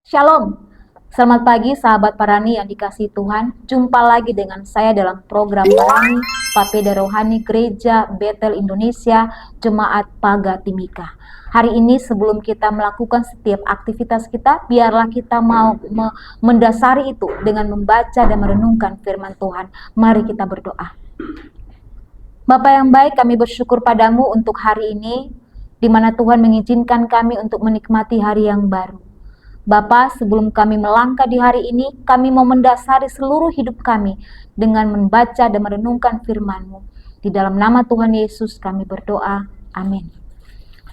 Shalom, selamat pagi sahabat Parani yang dikasihi Tuhan. Jumpa lagi dengan saya dalam program Parani Papeda Rohani Gereja Betel Indonesia Jemaat Paga Timika. Hari ini sebelum kita melakukan setiap aktivitas kita, biarlah kita mau mendasari itu dengan membaca dan merenungkan firman Tuhan. Mari kita berdoa. Bapa yang baik, kami bersyukur padamu untuk hari ini, di mana Tuhan mengizinkan kami untuk menikmati hari yang baru. Bapa, sebelum kami melangkah di hari ini, kami mau mendasari seluruh hidup kami dengan membaca dan merenungkan firman-Mu. Di dalam nama Tuhan Yesus kami berdoa. Amin.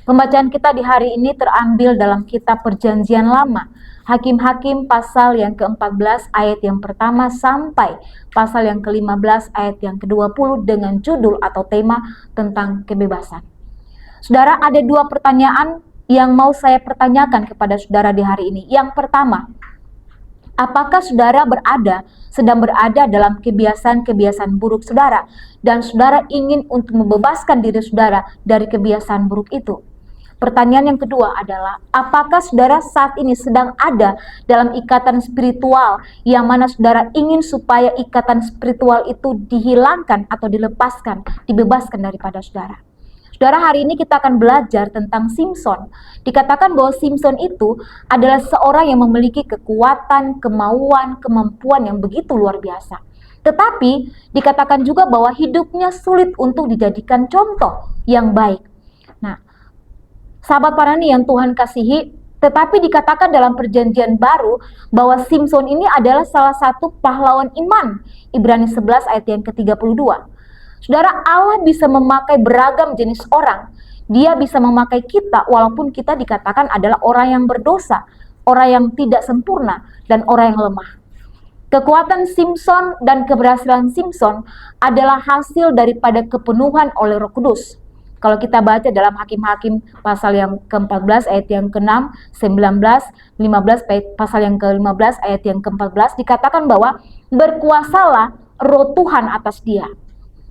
Pembacaan kita di hari ini terambil dalam kitab Perjanjian Lama, Hakim-Hakim pasal yang ke-14 ayat yang pertama sampai pasal yang ke-15 ayat yang ke-20 dengan judul atau tema tentang kebebasan. Saudara, ada dua pertanyaan yang mau saya pertanyakan kepada saudara di hari ini. Yang pertama, apakah saudara sedang berada dalam kebiasaan-kebiasaan buruk saudara, dan saudara ingin untuk membebaskan diri saudara dari kebiasaan buruk itu? Pertanyaan yang kedua adalah, apakah saudara saat ini sedang ada dalam ikatan spiritual yang mana saudara ingin supaya ikatan spiritual itu dihilangkan atau dilepaskan, dibebaskan daripada saudara? Saudara, hari ini kita akan belajar tentang Simson. Dikatakan bahwa Simson itu adalah seorang yang memiliki kekuatan, kemauan, kemampuan yang begitu luar biasa. Tetapi dikatakan juga bahwa hidupnya sulit untuk dijadikan contoh yang baik. Nah, sahabat Parani yang Tuhan kasihi, tetapi dikatakan dalam perjanjian baru bahwa Simson ini adalah salah satu pahlawan iman. Ibrani 11 ayat yang ke-32. Saudara, Allah bisa memakai beragam jenis orang. Dia bisa memakai kita walaupun kita dikatakan adalah orang yang berdosa, orang yang tidak sempurna, dan orang yang lemah. Kekuatan Simson dan keberhasilan Simson adalah hasil daripada kepenuhan oleh Roh Kudus. Kalau kita baca dalam Hakim-Hakim pasal yang ke-14 ayat yang ke-6, 19, 15, pasal yang ke-15 ayat yang ke-14 dikatakan bahwa berkuasalah Roh Tuhan atas dia.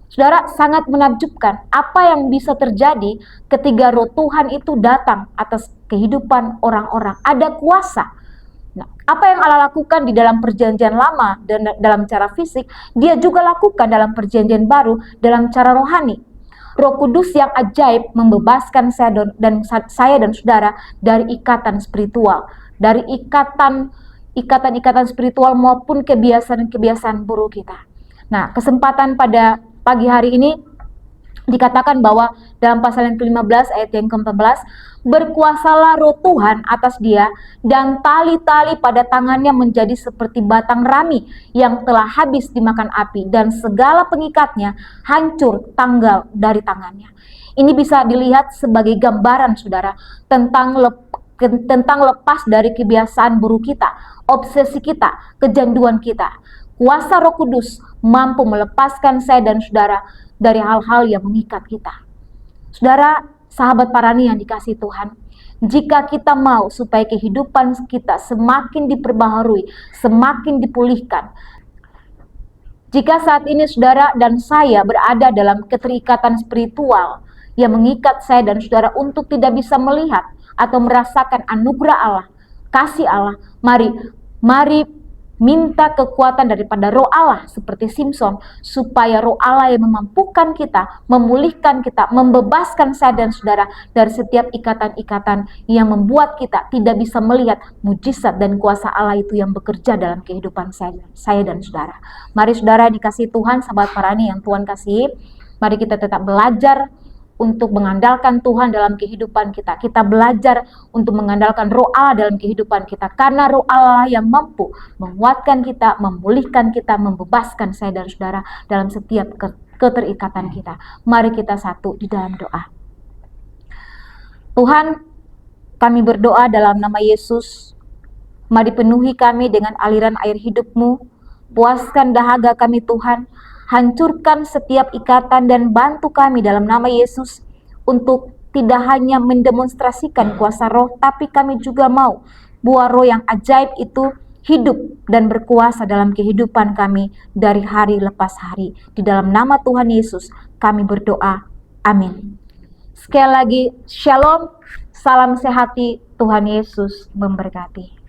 Saudara, sangat menakjubkan apa yang bisa terjadi ketika Roh Tuhan itu datang atas kehidupan orang-orang. Ada kuasa. Nah, apa yang Allah lakukan di dalam perjanjian lama dan dalam cara fisik, dia juga lakukan dalam perjanjian baru dalam cara rohani. Roh Kudus yang ajaib membebaskan saya dan saudara dari ikatan spiritual, dari ikatan spiritual maupun kebiasaan-kebiasaan buruk kita. Nah, kesempatan pada pagi hari ini dikatakan bahwa dalam pasal yang ke-15 ayat yang ke-14, berkuasalah Roh Tuhan atas dia, dan tali-tali pada tangannya menjadi seperti batang rami yang telah habis dimakan api, dan segala pengikatnya hancur tanggal dari tangannya. Ini bisa dilihat sebagai gambaran, saudara, tentang lepas dari kebiasaan buruk kita, obsesi kita, kecanduan kita. Kuasa Roh Kudus mampu melepaskan saya dan saudara dari hal-hal yang mengikat kita. Saudara, sahabat Parani yang dikasihi Tuhan, jika kita mau supaya kehidupan kita semakin diperbaharui, semakin dipulihkan, jika saat ini saudara dan saya berada dalam keterikatan spiritual yang mengikat saya dan saudara untuk tidak bisa melihat atau merasakan anugerah Allah, kasih Allah, mari minta kekuatan daripada Roh Allah seperti Simson, supaya Roh Allah yang memampukan kita, memulihkan kita, membebaskan saya dan saudara dari setiap ikatan-ikatan yang membuat kita tidak bisa melihat mujizat dan kuasa Allah itu yang bekerja dalam kehidupan saya dan saudara. Mari saudara dikasihi Tuhan, sahabat Parani yang Tuhan kasihi, mari kita tetap belajar untuk mengandalkan Tuhan dalam kehidupan kita. Kita belajar untuk mengandalkan Roh Allah dalam kehidupan kita, karena Roh Allah yang mampu menguatkan kita, memulihkan kita, membebaskan saya dan saudara dalam setiap keterikatan kita. Mari kita satu di dalam doa. Tuhan, kami berdoa dalam nama Yesus. Mari penuhi kami dengan aliran air hidup-Mu. Puaskan dahaga kami Tuhan. Hancurkan setiap ikatan dan bantu kami dalam nama Yesus untuk tidak hanya mendemonstrasikan kuasa roh, tapi kami juga mau buah roh yang ajaib itu hidup dan berkuasa dalam kehidupan kami dari hari lepas hari. Di dalam nama Tuhan Yesus kami berdoa. Amin. Sekali lagi, shalom, salam sehati, Tuhan Yesus memberkati.